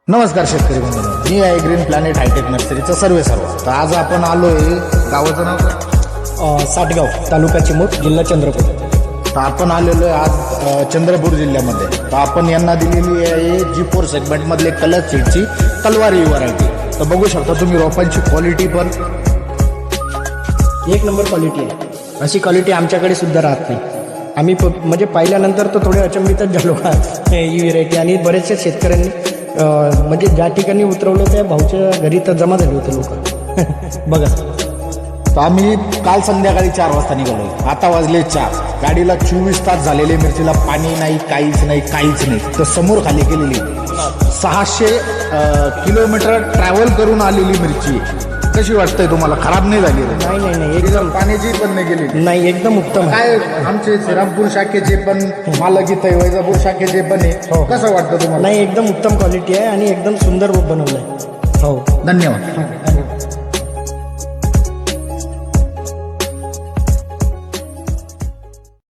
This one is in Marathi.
नमस्कार शेतकरी बंधूंनो, मी आहे ग्रीन प्लॅनेट हायटेक नर्सरीचा सर्वे. तर आज आपण आलोय, गावाचं नाव काय? साटगाव, तालुका चिमूर, जिल्हा चंद्रपूर. तर आपण आलेलो आहे आज चंद्रपूर जिल्ह्यामध्ये. तर आपण यांना दिलेली आहे G4 सेगमेंटमधले कलर सीडची तलवारी व्हरायटी. तर बघू शकता तुम्ही रोपांची क्वालिटी पण एक नंबर क्वालिटी आहे. अशी क्वालिटी आमच्याकडे सुद्धा राहत नाही. आम्ही म्हणजे पाहिल्यानंतर तर थोडे अचंबितच झालो ही व्हेरायटी. आणि बरेचशा शेतकऱ्यांनी म्हणजे ज्या ठिकाणी उतरवलं त्या भाऊच्या घरी तर जमा झाले होते लोक बघा. तर आम्ही काल संध्याकाळी 4 वाजता निघालो. आता वाजले 4. गाडीला 24 तास झालेले, मिरचीला पाणी नाही, काहीच नाही. तर समोर खाली केलेली 600 किलोमीटर ट्रॅव्हल करून आलेली मिरची. कशी वाटतंय तुम्हाला? खराब नाही झाली? नाही एकदम पाण्याची पण नाही गेली. नाही, एकदम उत्तम आहे. काय आमचे श्रीरामपूर शाखेचे पण मालक इथं, वैजापूर शाखेचे पण आहे. कसं वाटतं तुम्हाला? नाही, एकदम उत्तम क्वालिटी आहे आणि एकदम सुंदर बनवलं आहे. हो, धन्यवाद.